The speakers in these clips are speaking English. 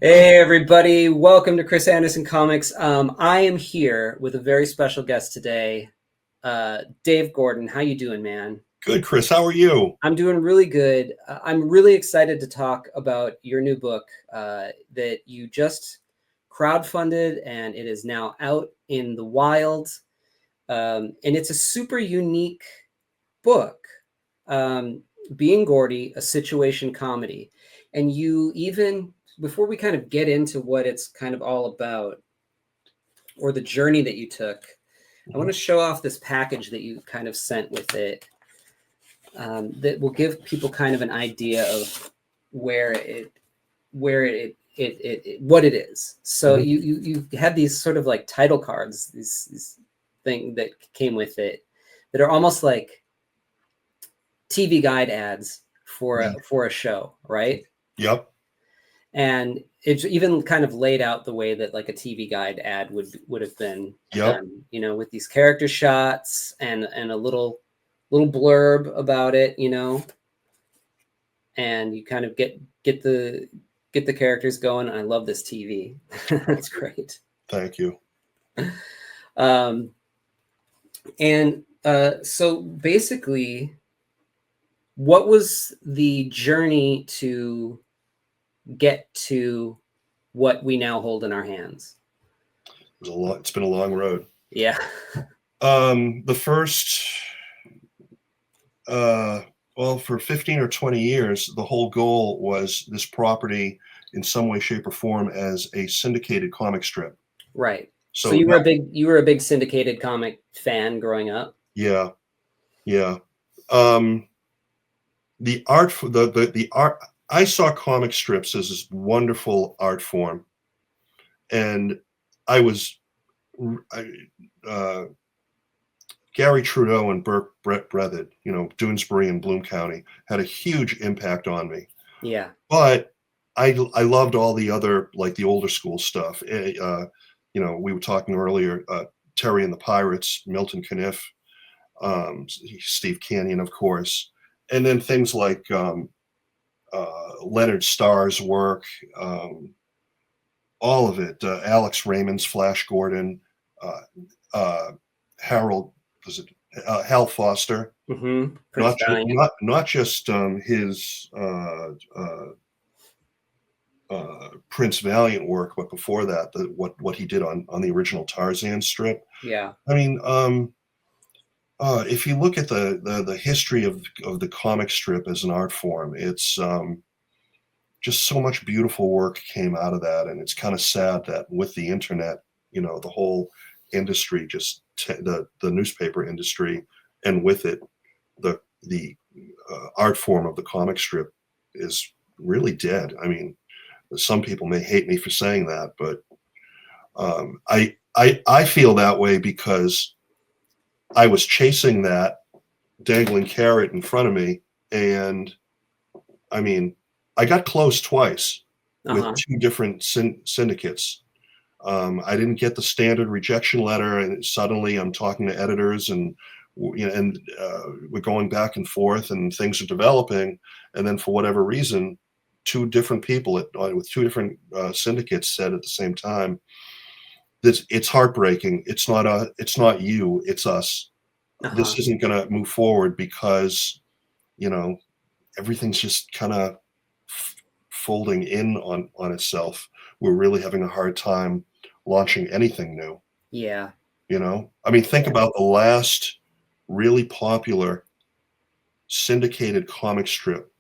Hey everybody, welcome to Chris Anderson Comics. I am here with a very special guest today, Dave Gordon. How you doing, man? Good, Chris. How are you? I'm doing really good. I'm really excited to talk about your new book that you just crowdfunded, and it is now out in the wild. And it's a super unique book, Being Gordy, a situation comedy. And you even, before we kind of get into what it's kind of all about or the journey that you took, I want to show off this package that you kind of sent with it, that will give people kind of an idea of where it what it is. So Mhm. you had these sort of like title cards, these thing that came with it that are almost like TV guide ads for a show, right? Yep. And it's even kind of laid out the way that like a TV guide ad would have been Yep. done, with these character shots and a little blurb about it, and you kind of get the characters going. I love this TV. That's great. Thank you. Um, and so basically, what was the journey to get to what we now hold in our hands? It's been a long road. Yeah. The first, well, for 15 or 20 years, the whole goal was this property in some way, shape, or form as a syndicated comic strip. Right. So So that, you were a big syndicated comic fan growing up. yeah, yeah. Um, the art, the art. I saw comic strips as this wonderful art form, and I was, I, uh, Gary Trudeau and Brett Breathitt, Doonesbury and Bloom County, had a huge impact on me. Yeah. But I loved all the other, like the older school stuff. We were talking earlier, Terry and the Pirates, Milton Caniff, Steve Canyon, of course, and then things like Leonard Starr's work, all of it. Alex Raymond's Flash Gordon, uh, Harold, was it Hal Foster? Mm-hmm. Prince Not ju- Valiant. not just his Prince Valiant work, but before that, what he did on the original Tarzan strip. Yeah. I mean, if you look at the history of the comic strip as an art form, it's just so much beautiful work came out of that, and it's kind of sad that with the internet, the whole industry, just the newspaper industry, and with it, the art form of the comic strip is really dead. I mean, some people may hate me for saying that, but I feel that way because I was chasing that dangling carrot in front of me, and I mean, I got close twice with Uh-huh. two different syndicates. I didn't get the standard rejection letter, and suddenly I'm talking to editors, and we're going back and forth, and things are developing. And then for whatever reason, two different people with two different syndicates said at the same time that it's heartbreaking. It's not you, it's us. Uh-huh. This isn't going to move forward because you know everything's just kind of folding in on itself. We're really having a hard time launching anything new. Yeah. I mean, think Yeah. about the last really popular syndicated comic strip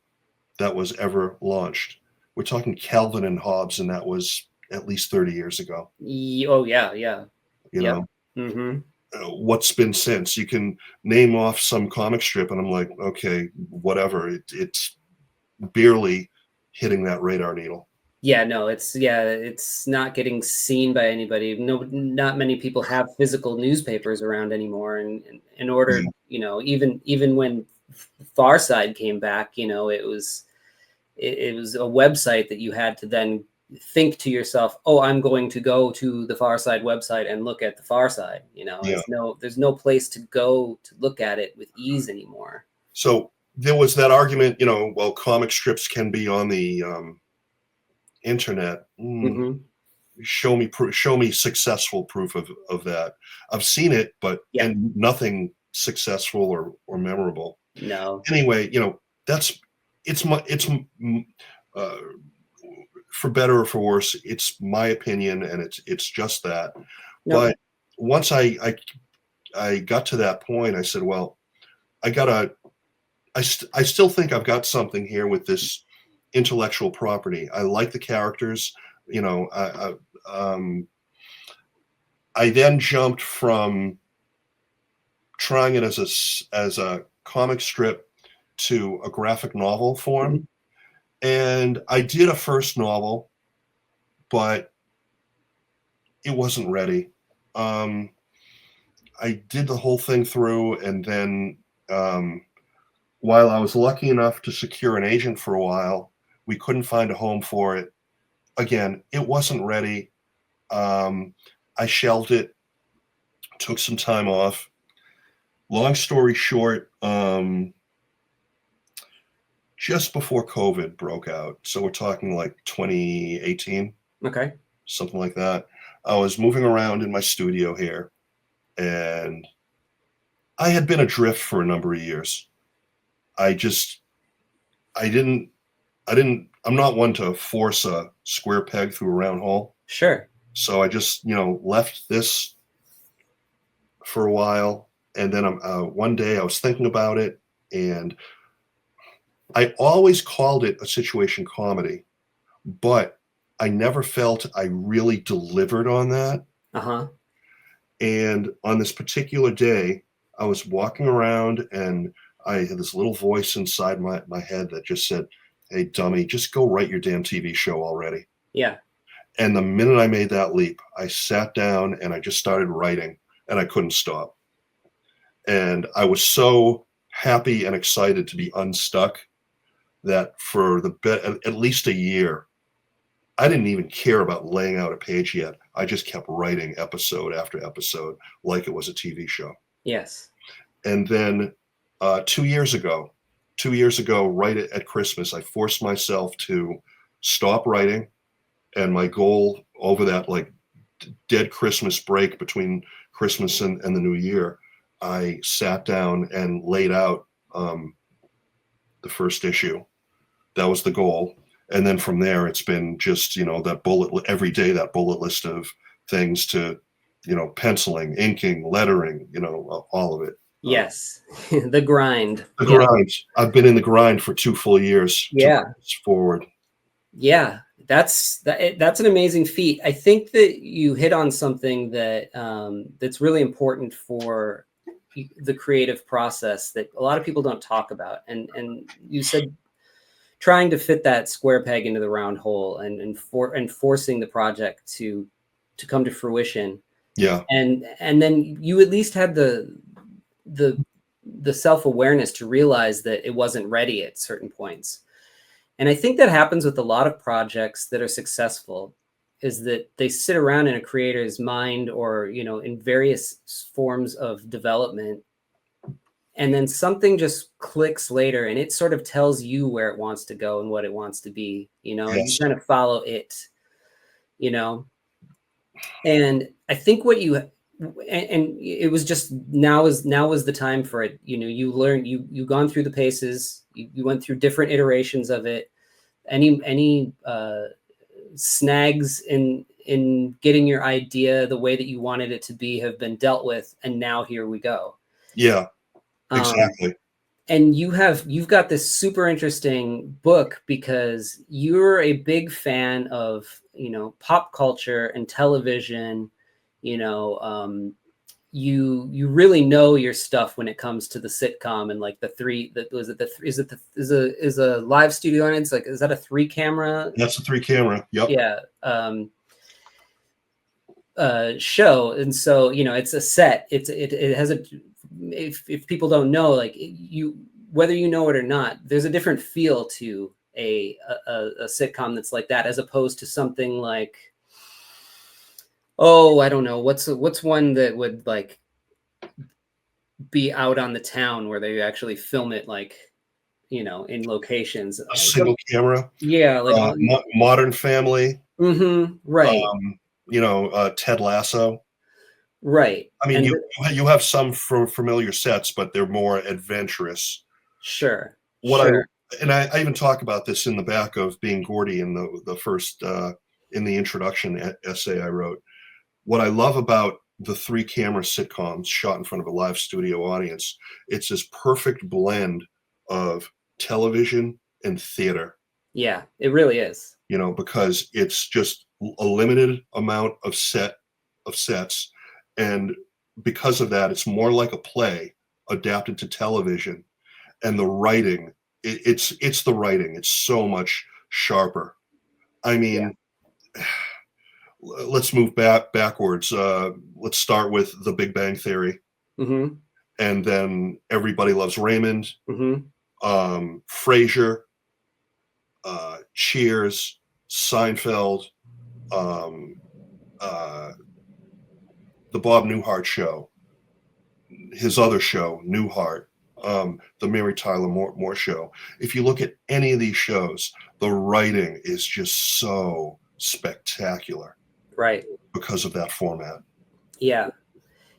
that was ever launched. We're talking Calvin and Hobbes, and that was at least 30 years ago. Oh yeah, yeah. You Yep. know, Mm-hmm. What's been since? You can name off some comic strip, and I'm like, okay, whatever. It's barely hitting that radar needle. Yeah, no, it's not getting seen by anybody. No, not many people have physical newspapers around anymore. And in order, Yeah. even when Far Side came back, it was a website that you had to then think to yourself, oh, I'm going to go to the Far Side website and look at the Far Side. Yeah. There's no place to go to look at it with ease anymore. So there was that argument, well, comic strips can be on the internet. Hmm. Show me successful proof of that. I've seen it, but Yeah. and nothing successful or memorable. No. Anyway, that's uh, for better or for worse, it's my opinion, and it's just that. No. But once I got to that point, I said, well, I gotta. I still think I've got something here with this intellectual property. I like the characters. You know, I then jumped from trying it as a comic strip to a graphic novel form, Mhm. and I did a first novel, but it wasn't ready. Um, I did the whole thing through, and then um, while I was lucky enough to secure an agent for a while, we couldn't find a home for it. Again, it wasn't ready. Um, I shelved it, took some time off. Long story short, just before COVID broke out, so we're talking like 2018, Okay. something like that. I was moving around in my studio here, and I had been adrift for a number of years. I just, I didn't, I'm not one to force a square peg through a round hole. Sure. So I just, left this for a while. And then one day I was thinking about it, and I always called it a situation comedy, but I never felt I really delivered on that. Uh-huh. And on this particular day, I was walking around, and I had this little voice inside my head that just said, "Hey, dummy, just go write your damn TV show already." Yeah. And the minute I made that leap, I sat down and I just started writing, and I couldn't stop. And I was so happy and excited to be unstuck that for at least a year, I didn't even care about laying out a page yet. I just kept writing episode after episode like it was a TV show. Yes. And then 2 years ago, right at Christmas, I forced myself to stop writing. And my goal over that like dead Christmas break between Christmas and the new year, I sat down and laid out the first issue. That was the goal. And then from there, it's been just, that every day, that bullet list of things to, penciling, inking, lettering, all of it. Yes. The grind. The Yeah. grind. I've been in the grind for 2 full years to Yeah. bring this forward. Yeah. That's an amazing feat. I think that you hit on something that that's really important for the creative process that a lot of people don't talk about. And you said trying to fit that square peg into the round hole and forcing the project to come to fruition. Yeah. And then you at least had the the self-awareness to realize that it wasn't ready at certain points. And I think that happens with a lot of projects that are successful, is that they sit around in a creator's mind or, in various forms of development. And then something just clicks later and it sort of tells you where it wants to go and what it wants to be, and you Yes. kind of follow it, you know. And I think and it was just now was the time for it. You learned, you gone through the paces, you went through different iterations of it. Any snags in getting your idea the way that you wanted it to be have been dealt with, and now here we go. Yeah, Um, exactly. and you've got this super interesting book because you're a big fan of pop culture and television. You really know your stuff when it comes to the sitcom and like the three that was it the is a live studio, and it's like, is that a 3 camera? That's a 3 camera. Yep. Yeah. Show. And so it's a set. It has a, if people don't know, like you, whether you know it or not, there's a different feel to a sitcom that's like that, as opposed to something like, oh, I don't know, what's one that would like be out on the town where they actually film it, like in locations. A single camera, Yeah, like Modern Family, right, Ted Lasso. right, I mean, and you have some familiar sets, but they're more adventurous. sure, What I sure, and I even talk about this in the back of Being Gordy in the first in the introduction essay I wrote. What I love about the three camera sitcoms shot in front of a live studio audience, it's this perfect blend of television and theater. yeah, it really is. Because it's just a limited amount of sets, and because of that, it's more like a play adapted to television. And the writing, it's the writing. It's so much sharper. I Yeah. mean, let's move backwards. Let's start with The Big Bang Theory, Mm-hmm. and then Everybody Loves Raymond, Mm-hmm. Frasier, Cheers, Seinfeld, um, uh, the Bob Newhart Show, his other show, Newhart, the Mary Tyler Moore Show. If you look at any of these shows, the writing is just so spectacular Right. because of that format. Yeah.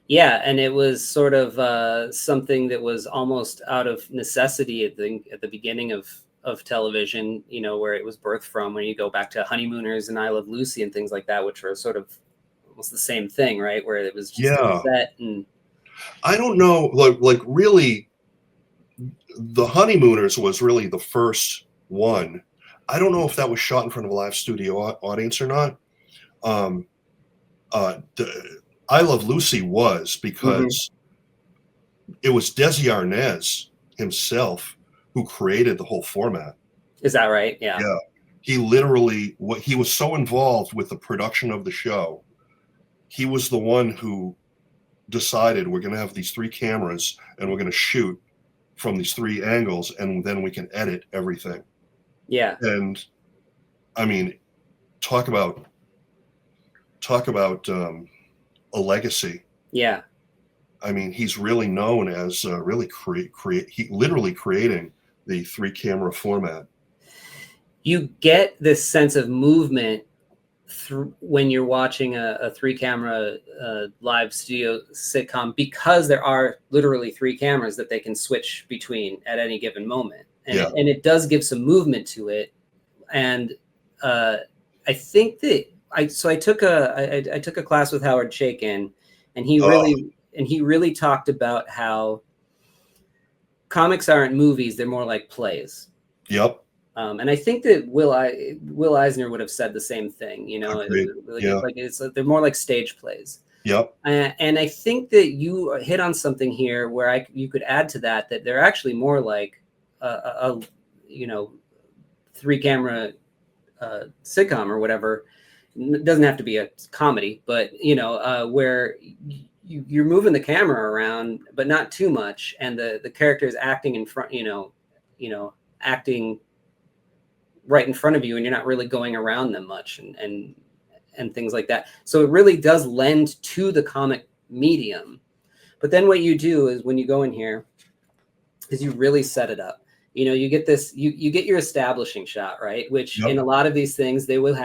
Yeah, and it was sort of something that was almost out of necessity at the beginning of television, where it was birthed from. When you go back to Honeymooners and I Love Lucy and things like that, which were sort of almost the same thing, right? Where it was just a Yeah, set and I don't know, like really, the Honeymooners was really the first one. I don't know if that was shot in front of a live studio audience or not. Um, I Love Lucy was, Mhm. because it was Desi Arnaz himself who created the whole format. Is that right? Yeah. Yeah, he was so involved with the production of the show. He was the one who decided we're going to have these three cameras and we're going to shoot from these three angles, and then we can edit everything. Yeah. And I mean, talk about a legacy. Yeah. I mean, he's really known as really he literally creating the three camera format. You get this sense of movement when you're watching a three camera live studio sitcom, because there are literally three cameras that they can switch between at any given moment, and Yeah. it does give some movement to it. And I think that I took a class with Howard Chaykin, and Oh, he really talked about how comics aren't movies; they're more like plays. yep. And I think that Will Eisner would have said the same thing. Agreed. Yeah. They're more like stage plays. Yep. And I think that you hit on something here where you could add to that they're actually more like a three camera sitcom or whatever. It doesn't have to be a comedy, but where you're moving the camera around, but not too much, and the character is acting in front, acting right in front of you, and you're not really going around them much, and things like that. So it really does lend to the comic medium. But then what you do is, when you go in here, is you really set it up. You get this, you get your establishing shot, right? Which in Yep. a lot of these things, they would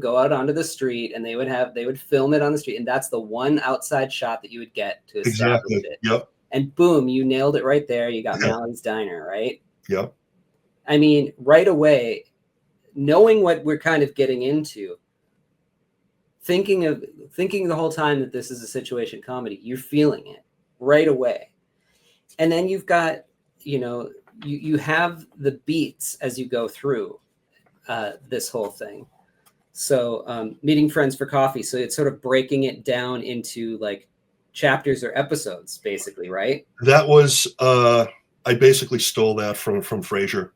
go out onto the street, and they would film it on the street, and that's the one outside shot that you would get to establish Exactly. it. Yep. And boom, you nailed it right there. You got Mallory's Diner, right? Yep. I mean, right away, knowing what we're kind of getting into, thinking the whole time that this is a situation comedy, you're feeling it right away. And then you've got, you have the beats as you go through this whole thing. So meeting friends for coffee. So it's sort of breaking it down into like chapters or episodes, basically, right? That was I basically stole that from Frasier.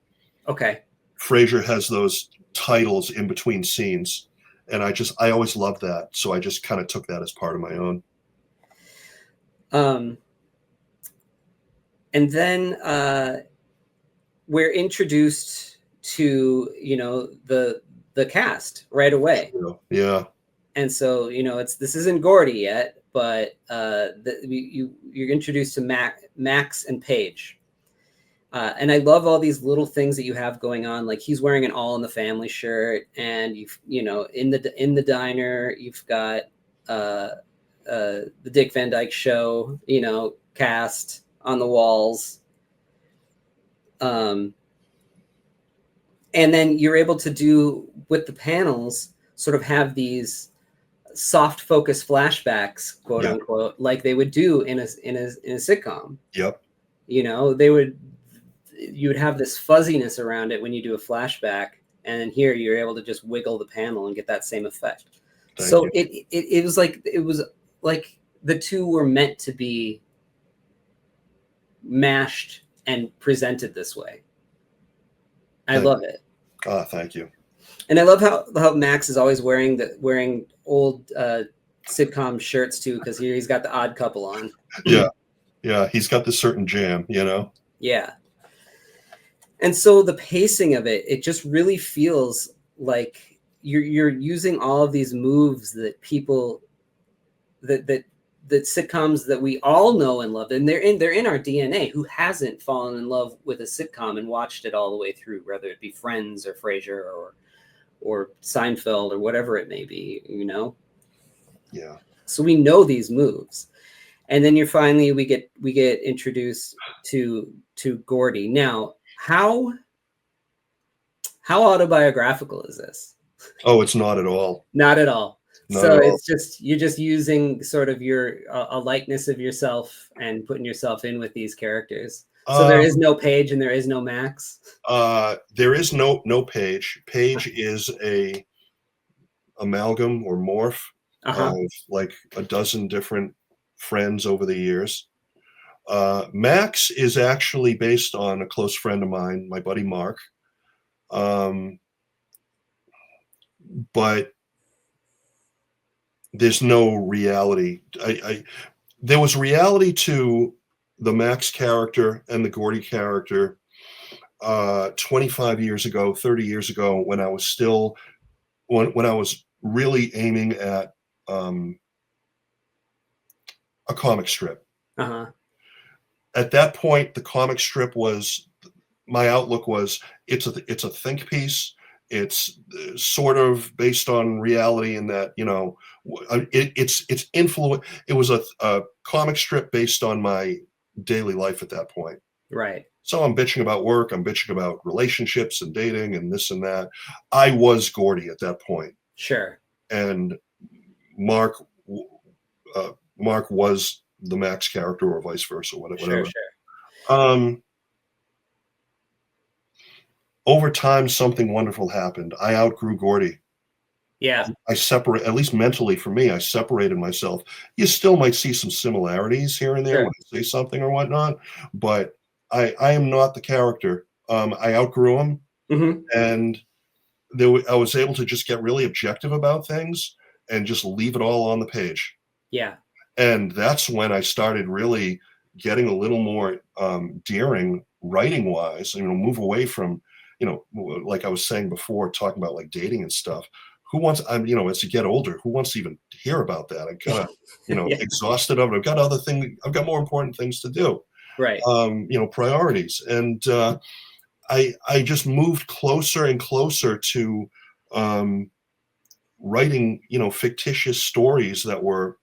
Okay. Frasier has those titles in between scenes, and I always loved that, so I just kind of took that as part of my own. And then we're introduced to the cast right away. Yeah. And so this isn't Gordy yet, but you're introduced to Max and Paige. And I love all these little things that you have going on. Like he's wearing an All in the Family shirt, and in the diner you've got the Dick Van Dyke Show, cast on the walls. And then you're able to do with the panels, sort of have these soft focus flashbacks, quote unquote, like they would do in a sitcom. Yep. You would have this fuzziness around it when you do a flashback, and then here you're able to just wiggle the panel and get that same effect. So it was like the two were meant to be mashed and presented this way. I love it. Thank you. And I love how Max is always wearing old sitcom shirts too, because he's got the Odd Couple on. Yeah, he's got this certain jam, Yeah. And so the pacing of it just really feels like you're using all of these moves that people that sitcoms that we all know and love, and they're in our DNA. Who hasn't fallen in love with a sitcom and watched it all the way through, whether it be Friends or Frasier or Seinfeld or whatever it may be, Yeah. So we know these moves. And then we get introduced to Gordy. Now, how autobiographical is this? Oh, it's not at all. Not at all. Not so at all. It's just you're just using sort of a likeness of yourself and putting yourself in with these characters. So there is no Paige and there is no Max. There is no Paige. Paige is a amalgam or morph of like a dozen different friends over the years. Max is actually based on a close friend of mine, my buddy Mark. But there's no reality. There was reality to the Max character and the Gordy character 25 years ago, 30 years ago, when I was still when I was really aiming at a comic strip. At that point, the comic strip was my outlook was it's a think piece. It's sort of based on reality in that it's influence. It was a comic strip based on my daily life at that point. Right. So I'm bitching about work. I'm bitching about relationships and dating and this and that. I was Gordy at that point. Sure. And Mark was the Max character, or vice versa, whatever. Sure. Over time, something wonderful happened. I outgrew Gordy. Yeah. I separate, at least mentally for me, I separated myself. You still might see some similarities here and there when I say something or whatnot, but I am not the character. I outgrew him, and I was able to just get really objective about things and just leave it all on the page. Yeah. And that's when I started really getting a little more daring writing wise, move away from, like I was saying before, talking about like dating and stuff. Who wants, as you get older, who wants to even hear about that? I'm kind of, exhausted of it. I've got other things, I've got more important things to do. Right. Priorities. And I just moved closer and closer to writing, fictitious stories that were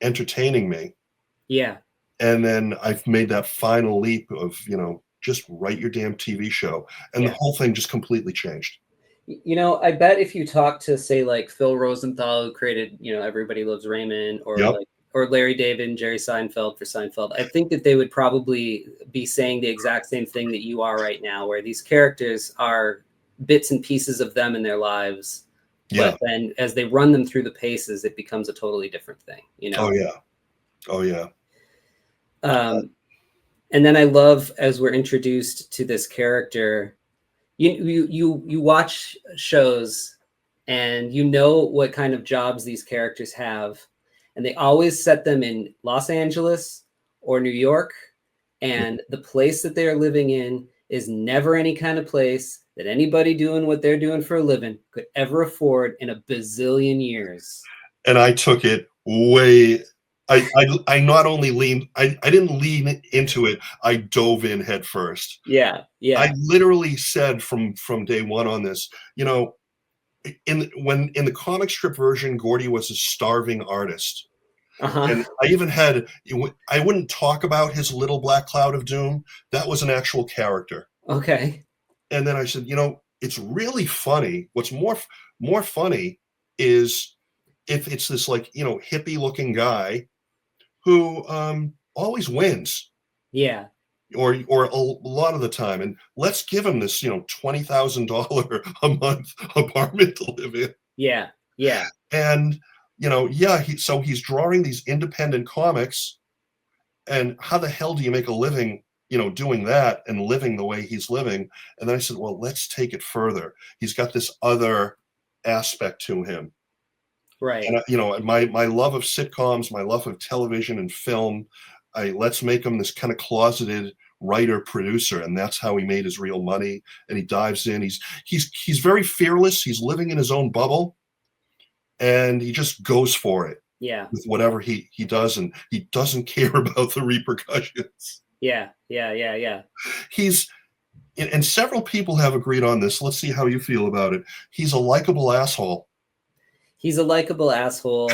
entertaining me. Yeah. And then I've made that final leap of, just write your damn TV show. And the whole thing just completely changed. I bet if you talk to, say, like Phil Rosenthal, who created, Everybody Loves Raymond, or or Larry David and Jerry Seinfeld for Seinfeld, I think that they would probably be saying the exact same thing that you are right now, where these characters are bits and pieces of them in their lives. Yeah. But then as they run them through the paces, it becomes a totally different thing, Oh, yeah. Oh, yeah. And then I love, as we're introduced to this character, you watch shows and what kind of jobs these characters have, and they always set them in Los Angeles or New York, and the place that they are living in is never any kind of place that anybody doing what they're doing for a living could ever afford in a bazillion years. And I took it way I not only leaned, I didn't lean into it, I dove in head first. Yeah, I yeah. literally said from day one on this, you know, in the comic strip version, Gordy was a starving artist. Uh-huh. And I even had, I wouldn't talk about his little black cloud of doom. That was an actual character. Okay. And then I said, you know, it's really funny. What's more funny is if it's this, like, you know, hippie looking guy who always wins, Yeah. or a lot of the time, and let's give him this, you know, $20,000 a month apartment to live in. Yeah. Yeah. And you know, yeah, so he's drawing these independent comics, and how the hell do you make a living, you know, doing that and living the way he's living? And then I said, well, let's take it further. He's got this other aspect to him. Right. And you know, my love of sitcoms, my love of television and film, let's make him this kind of closeted writer producer, and that's how he made his real money. And he dives in. He's very fearless. He's living in his own bubble, and he just goes for it Yeah. with whatever he does, and he doesn't care about the repercussions. Yeah. Yeah. Yeah. Yeah. He's and several people have agreed on this. Let's see how you feel about it. He's a likable asshole. He's a likable asshole.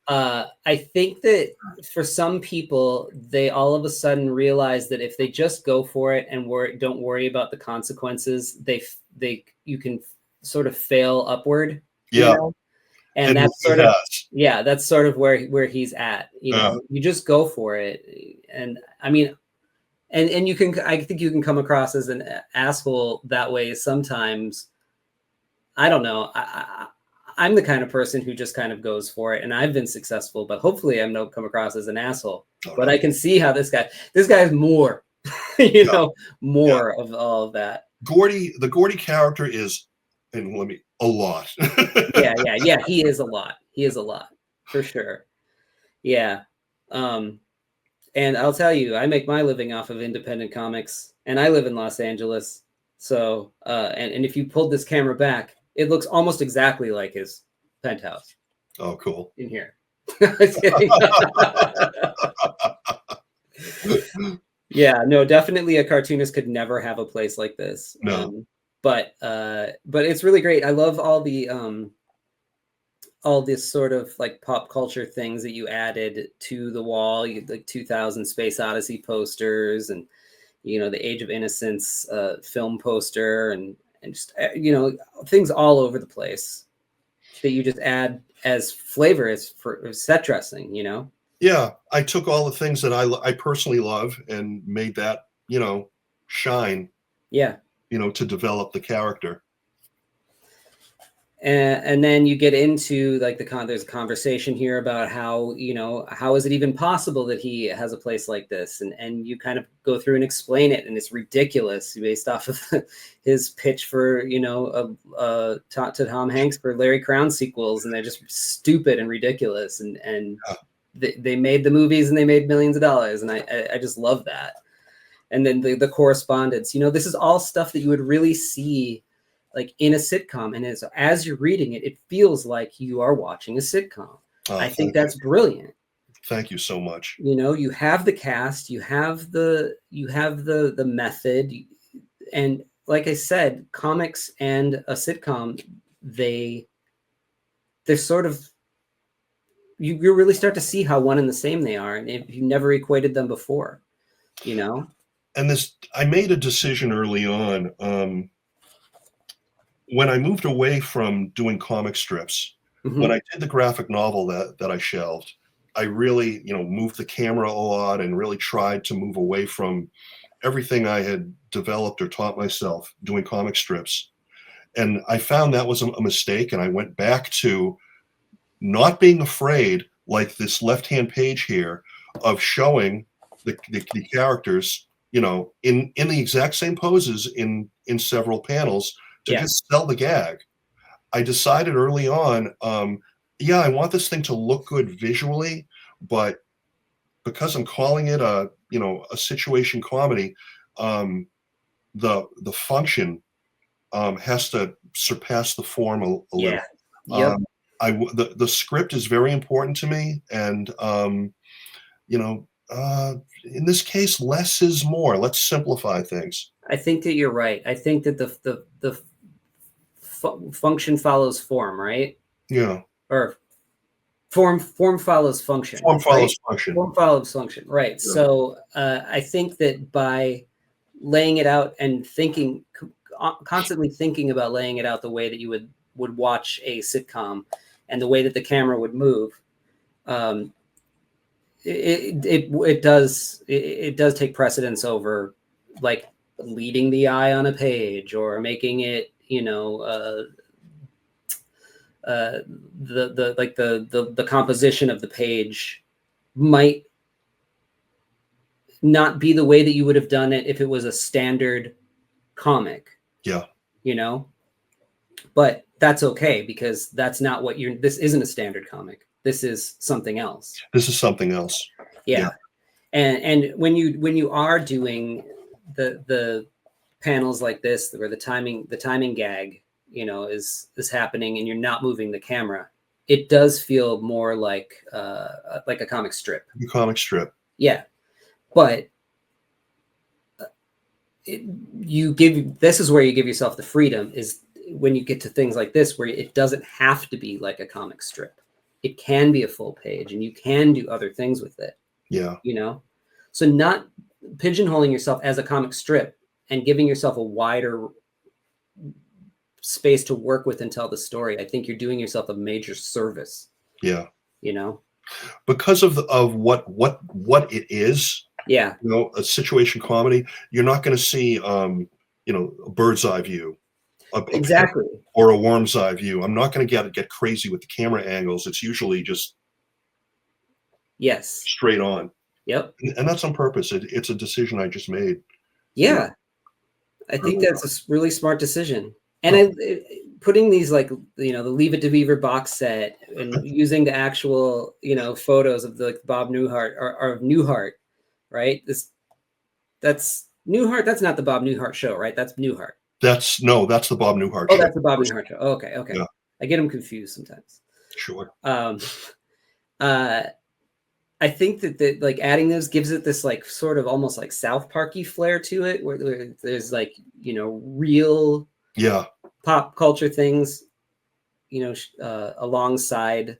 I think that for some people, they all of a sudden realize that if they just go for it and don't worry about the consequences, you can sort of fail upward, you Yeah, know? And and that's he sort of, has. yeah, that's sort of where he's at, you Yeah, know? You just go for it. And I mean, and you can, I think you can come across as an asshole that way sometimes. I don't know. I'm the kind of person who just kind of goes for it, and I've been successful. But hopefully, I'm not come across as an asshole. oh, But no. I can see how this guy is more, you Yeah, know, yeah. more of all of that. The Gordy character is, and let me, a lot. Yeah, yeah, yeah. He is a lot. He is a lot for sure. Yeah. Um, and I'll tell you, I make my living off of independent comics, and I live in Los Angeles. So, and if you pulled this camera back, it looks almost exactly like his penthouse Oh, cool. in here. Just kidding. Yeah, no, definitely a cartoonist could never have a place like this. No. But it's really great. I love all this sort of like pop culture things that you added to the wall, like 2000 Space Odyssey posters, and the Age of Innocence film poster, and just things all over the place that you just add as flavor as for set dressing. Yeah, I took all the things that I personally love and made that, you know, shine, Yeah. you know, to develop the character. And then you get into like there's a conversation here about how how is it even possible that he has a place like this, and you kind of go through and explain it, and it's ridiculous based off of his pitch for to Tom Hanks for Larry Crown sequels, and they're just stupid and ridiculous, and they made the movies and they made millions of dollars, and I just love that. And then the correspondence, this is all stuff that you would really see like in a sitcom, and as you're reading it, it feels like you are watching a sitcom. I think that's brilliant. Thank you so much. You have the cast, you have the method, and like I said, comics and a sitcom, they're sort of, you really start to see how one and the same they are, and if you never equated them before. And I made a decision early on. When I moved away from doing comic strips, Mm-hmm. when I did the graphic novel that I shelved, I really, moved the camera a lot and really tried to move away from everything I had developed or taught myself doing comic strips. And I found that was a mistake. And I went back to not being afraid, like this left-hand page here, of showing the characters, in the exact same poses in several panels, to just sell the gag. I decided early on, I want this thing to look good visually, but because I'm calling it a situation comedy, the function has to surpass the form a little. Yeah. Yep. The script is very important to me, and you know, in this case, less is more. Let's simplify things. I think that you're right. I think that function follows form, right? Yeah, Or form follows function, form right? follows function. Form follows function, right? Yeah. So I think that by laying it out and constantly thinking about laying it out the way that you would watch a sitcom, and the way that the camera would move, um, it does take precedence over like leading the eye on a page or making it, uh, the composition of the page might not be the way that you would have done it if it was a standard comic, Yeah. you know, but that's okay because that's not what this isn't a standard comic. This is something else. This is something else. Yeah. Yeah. And when you are doing the panels like this where the timing gag, is happening and you're not moving the camera, it does feel more like a comic strip. The comic strip. Yeah. But this is where you give yourself the freedom, is when you get to things like this where it doesn't have to be like a comic strip. It can be a full page and you can do other things with it. Yeah. So not pigeonholing yourself as a comic strip and giving yourself a wider space to work with and tell the story. I think you're doing yourself a major service. Yeah. Because of what it is. Yeah. A situation comedy. You're not going to see a bird's eye view. Exactly. Or a worm's eye view. I'm not going to get crazy with the camera angles. It's usually just straight on. Yep. And that's on purpose. It's a decision I just made. Yeah. I think that's a really smart decision. And putting these the Leave It to Beaver box set and using the actual, photos of the Bob Newhart or of Newhart, right? That's Newhart. That's not the Bob Newhart show, right? That's Newhart. That's the Bob Newhart show. Oh, that's the Bob Newhart show. Oh, okay. Yeah. I get them confused sometimes. Sure. I think that adding those gives it this sort of almost like South Parky flair to it, where there's real pop culture things, alongside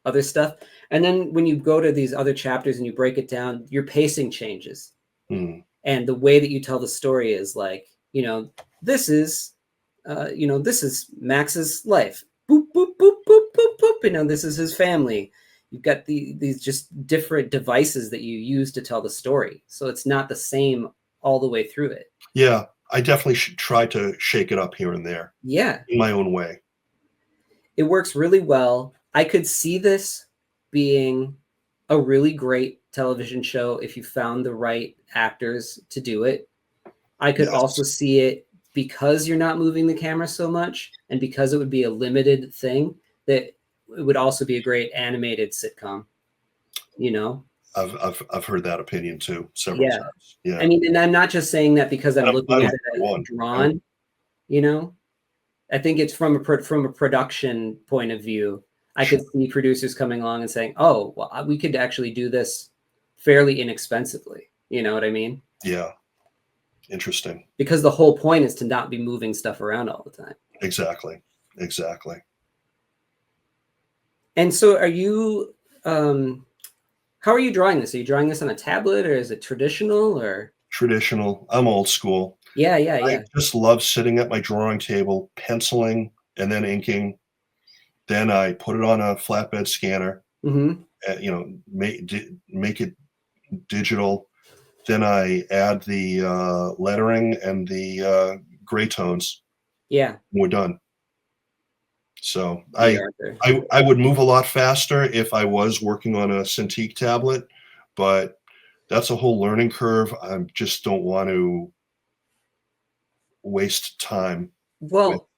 other stuff. And then when you go to these other chapters and you break it down, your pacing changes. And the way that you tell the story is this is Max's life. Boop, boop, boop, boop, boop, boop. This is his family. You've got these just different devices that you use to tell the story. So it's not the same all the way through it. Yeah, I definitely should try to shake it up here and there. Yeah. In my own way. It works really well. I could see this being a really great television show if you found the right actors to do it. I could also see it, because you're not moving the camera so much and because it would be a limited thing, that it would also be a great animated sitcom. I've heard that opinion too several times. Yeah. I mean, and I'm not just saying that because I'm looking at it as drawn. I think it's from a production point of view. I could see producers coming along and saying, "Oh, well, we could actually do this fairly inexpensively." You know what I mean? Yeah. Interesting. Because the whole point is to not be moving stuff around all the time. Exactly. And so are you, how are you drawing this? Are you drawing this on a tablet, or is it traditional or? Traditional. I'm old school. Yeah. I just love sitting at my drawing table, penciling and then inking. Then I put it on a flatbed scanner, make it digital. Then I add the lettering and the gray tones. Yeah. We're done. So I would move a lot faster if I was working on a Cintiq tablet, but that's a whole learning curve. I just don't want to waste time. Well,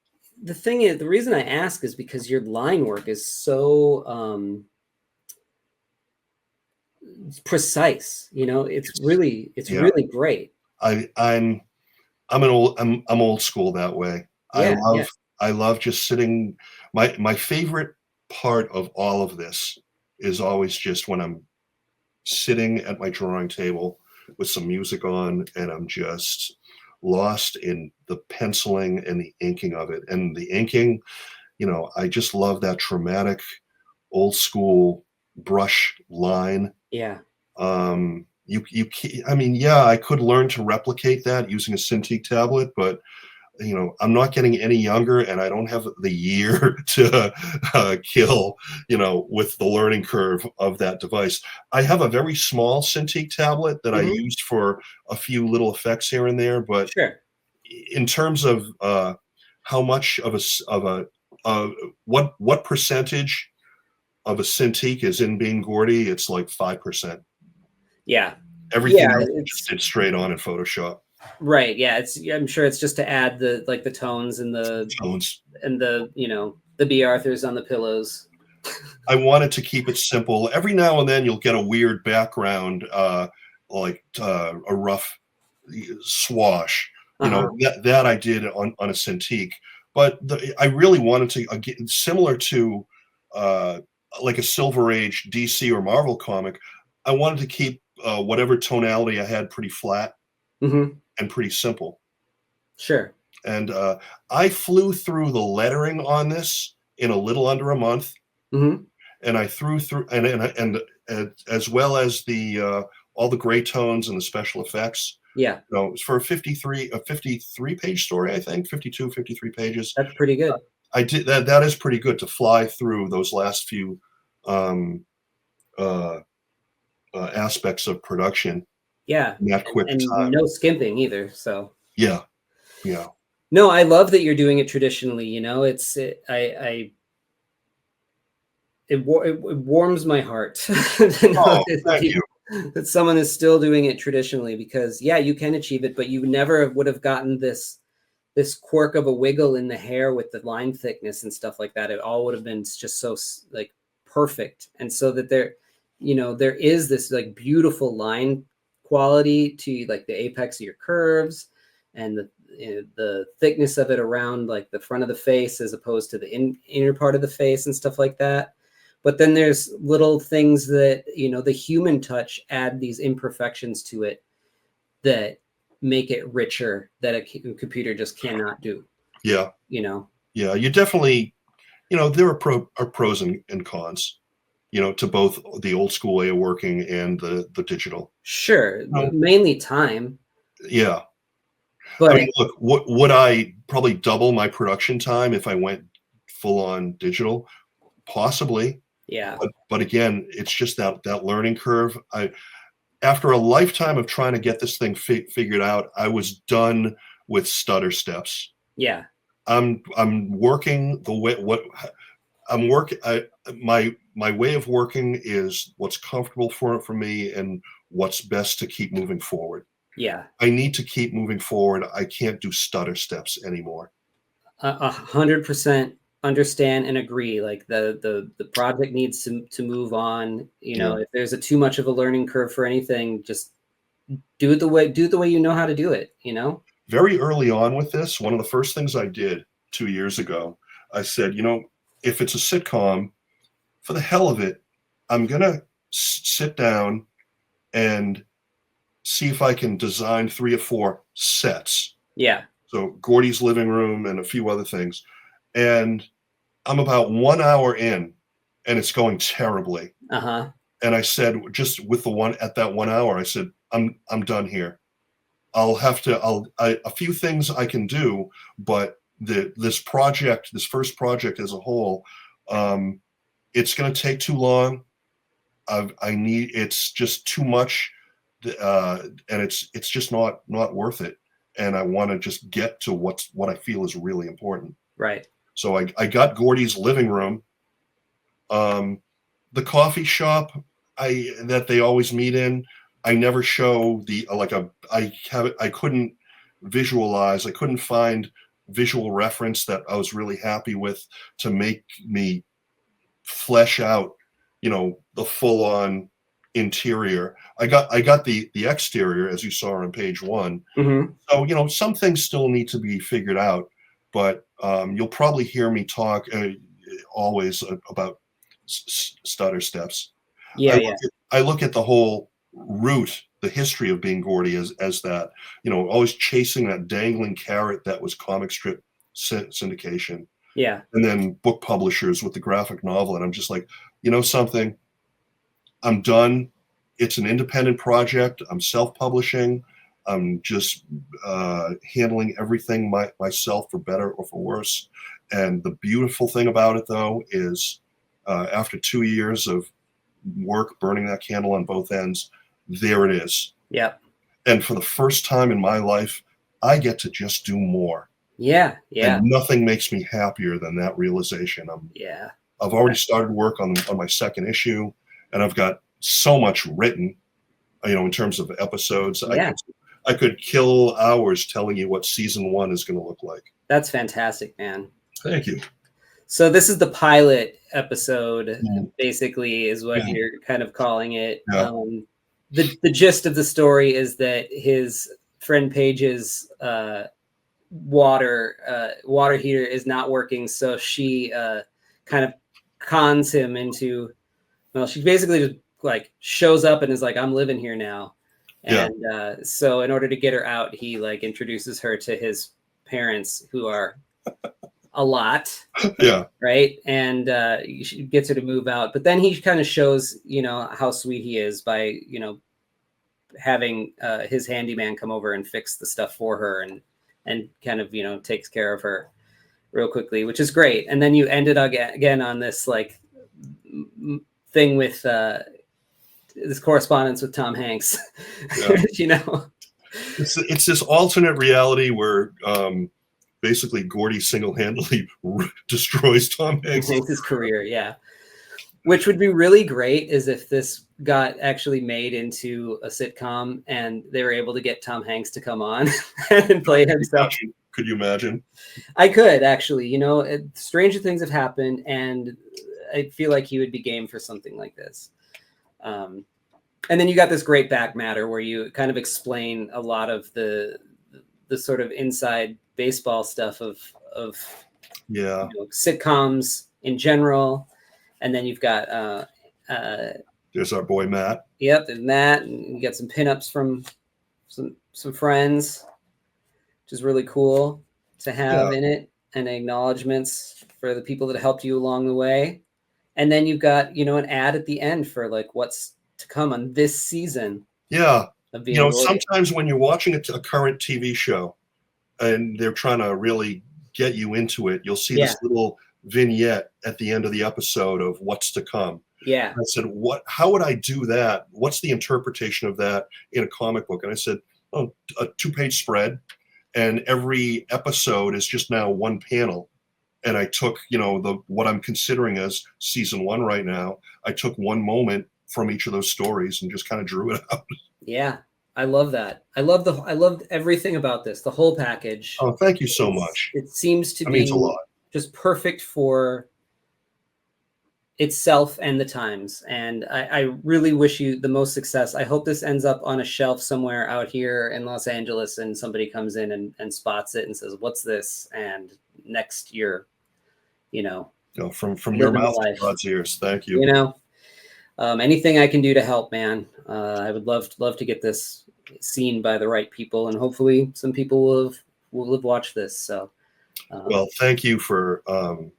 the thing is, the reason I ask is because your line work is so precise. It's really great. I'm old school that way. I love just sitting. My favorite part of all of this is always just when I'm sitting at my drawing table with some music on and I'm just lost in the penciling and the inking of it. And the inking, I just love that dramatic old school brush line. Yeah. I mean, yeah, I could learn to replicate that using a Cintiq tablet, but I'm not getting any younger and I don't have the year to kill, with the learning curve of that device. I have a very small Cintiq tablet that I Hmm. used for a few little effects here and there, but Sure. in terms of how much of what percentage of a Cintiq is in being Gordy, it's like 5%. Yeah. Yeah. Everything else I just It's did straight on in Photoshop. right. Yeah. I'm sure it's just to add the tones and Tones. the B. Arthurs on the pillows. I wanted to keep it simple. Every now and then you'll get a weird background, like a rough swash. Uh-huh. That I did on a Cintiq, but I really wanted to similar to like a Silver Age DC or Marvel comic. I wanted to keep whatever tonality I had pretty flat Hmm. and pretty simple. Sure. And I flew through the lettering on this in a little under a month. Hmm. And I threw through and as well as the all the gray tones and the special effects. Yeah. It's for a 53 page story, I think 52, 53 pages. That's pretty good. I did that. That is pretty good to fly through those last few um, uh, aspects of production Yeah. in that quick And time. no skimping either. So Yeah, yeah. no, I love that you're doing it traditionally. It warms my heart to know Oh, thank you. that someone is still doing it traditionally, because yeah, you can achieve it, but you never would have gotten this quirk of a wiggle in the hair with the line thickness and stuff like that. It all would have been just so like perfect. And so that there is this like beautiful line quality to like the apex of your curves and the thickness of it around like the front of the face as opposed to the inner part of the face and stuff like that. But then there's little things that, the human touch add these imperfections to it that make it richer that a computer just cannot do, Yeah, you know? yeah. You definitely, there are pros and cons, to both the old school way of working and the digital. Sure, Oh, mainly time, yeah. I but mean, look, would I probably double my production time if I went full on digital? Possibly, yeah, but again, it's just that learning curve. After a lifetime of trying to get this thing figured out, I was done with stutter steps. yeah, I'm working the way what I'm working. My way of working is what's comfortable for me and what's best to keep moving forward. yeah. I need to keep moving forward. I can't do stutter steps anymore. 100% understand and agree. Like the project needs to move on. Yeah. If there's a too much of a learning curve for anything, just do it the way you know how to do it. Very early on with this, one of the first things I did 2 years ago, I said, if it's a sitcom, for the hell of it, I'm gonna sit down and see if I can design 3 or 4 sets. Yeah. So Gordy's living room and a few other things. And I'm about 1 hour in and it's going terribly. Uh-huh. And I said, just with the one at that 1 hour, I said, I'm done here. A few things I can do, but this first project as a whole, it's going to take too long. It's just too much, and it's just not worth it. And I want to just get to what I feel is really important. Right. So I got Gordy's living room, the coffee shop that they always meet in. I never show I couldn't visualize. I couldn't find visual reference that I was really happy with to make me flesh out, the full on interior. I got the exterior as you saw on page 1. Mm-hmm. So, some things still need to be figured out, but you'll probably hear me talk always about stutter steps. Yeah, yeah, I look at the whole route, the history of being Gordy as that, always chasing that dangling carrot that was comic strip syndication, yeah, and then book publishers with the graphic novel. And I'm just like, something, I'm done. It's an independent project. I'm self-publishing. I'm just handling everything myself, for better or for worse. And the beautiful thing about it, though, is after 2 years of work, burning that candle on both ends, there it is. yeah, And for the first time in my life, I get to just do more. yeah, yeah, And nothing makes me happier than that realization. yeah, I've already started work on my second issue, and I've got so much written, in terms of episodes. yeah. I could kill hours telling you what season 1 is going to look like. That's fantastic, man. Thank you. So this is the pilot episode, Mm. basically, is what Yeah. you're kind of calling it. Yeah. The gist of the story is that his friend Paige's water heater is not working, so she kind of cons him into, well, she basically just like shows up and is like, I'm living here now. Yeah. And so in order to get her out, he like introduces her to his parents, who are a lot. Yeah. Right. And she gets her to move out, but then he kind of shows, how sweet he is by, having his handyman come over and fix the stuff for her, and kind of, takes care of her real quickly, which is great. And then you ended again on this like thing with this correspondence with Tom Hanks. Yeah. It's this alternate reality where basically Gordy single-handedly destroys Tom Hanks' career. Yeah. Which would be really great is if this got actually made into a sitcom and they were able to get Tom Hanks to come on and play himself. Could you imagine? I could actually, stranger things have happened, and I feel like he would be game for something like this. And then you got this great back matter where you kind of explain a lot of the sort of inside baseball stuff of sitcoms in general. And then you've got there's our boy Matt. Yep, and Matt, and you get some pinups from some friends, which is really cool to have in it, and acknowledgments for the people that helped you along the way. And then you've got, an ad at the end for like what's to come on this season. Yeah. Sometimes when you're watching a current TV show and they're trying to really get you into it, you'll see this little vignette at the end of the episode of what's to come. Yeah. And I said, how would I do that? What's the interpretation of that in a comic book? And I said, a 2-page spread, and every episode is just now one panel. And I took, what I'm considering as season 1 right now, I took one moment from each of those stories and just kind of drew it out. Yeah. I love that. I loved everything about this, the whole package. Oh, thank you so much. It seems to be means a lot. Just perfect for itself and the times. And I really wish you the most success. I hope this ends up on a shelf somewhere out here in Los Angeles, and somebody comes in and spots it and says, what's this? And next year, from your mouth to God's ears. Thank you. Anything I can do to help, man. I would love to get this seen by the right people, and hopefully some people will have watched this. So, well, thank you for, I'm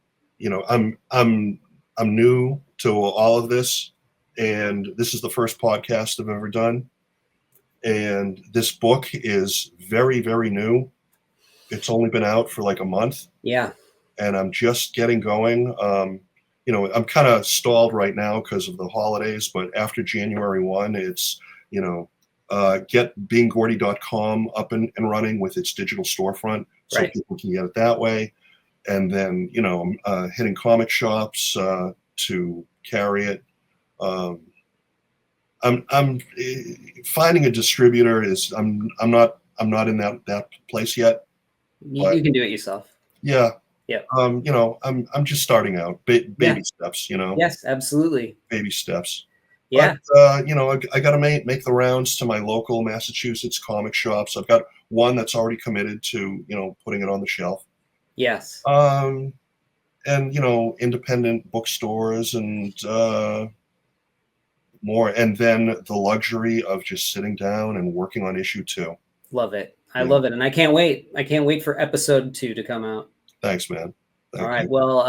new to all of this, and this is the first podcast I've ever done. And this book is very, very new. It's only been out for like a month. Yeah. And I'm just getting going. I'm kind of stalled right now because of the holidays, but after January 1, it's, get beinggordy.com up and running with its digital storefront, so people can get it that way. And then, I'm hitting comic shops to carry it. I'm finding a distributor I'm not in that place yet. You can do it yourself. Yeah. Yeah. I'm just starting out. Baby steps, Yes, absolutely. Baby steps. Yeah. But, I got to make the rounds to my local Massachusetts comic shops. I've got one that's already committed to, putting it on the shelf. Yes. and independent bookstores and more, and then the luxury of just sitting down and working on issue 2. Love it. I Yeah. love it. And I can't wait. I can't wait for episode 2 to come out. Thanks, man. All right. You. Well,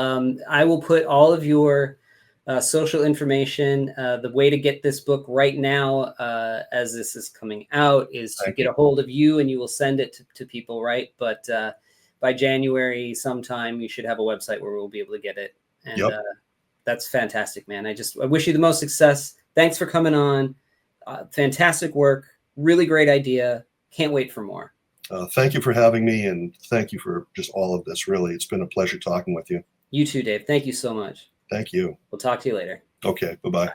I will put all of your social information. The way to get this book right now, as this is coming out, is to get a hold of you, and you will send it to people, right? But by January sometime, you should have a website where we'll be able to get it. And that's fantastic, man. I wish you the most success. Thanks for coming on. Fantastic work. Really great idea. Can't wait for more. Thank you for having me, and thank you for just all of this. Really, it's been a pleasure talking with you. You too, Dave. Thank you so much. Thank you. We'll talk to you later. Okay, bye-bye.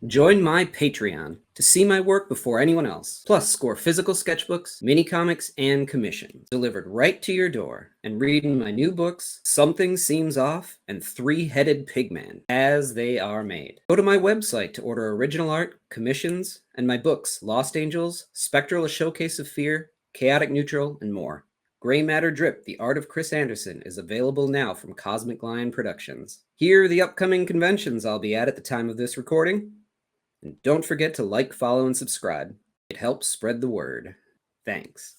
Join my Patreon to see my work before anyone else, plus score physical sketchbooks, mini comics, and commissions delivered right to your door, and read my new books, Something Seems Off and Three-Headed Pigman, as they are made. Go to my website to order original art, commissions, and my books, Lost Angels, Spectral: A Showcase of Fear, Chaotic Neutral, and more. Gray Matter Drip, The Art of Chris Anderson, is available now from Cosmic Lion Productions. Here are the upcoming conventions I'll be at the time of this recording. And don't forget to like, follow, and subscribe. It helps spread the word. Thanks.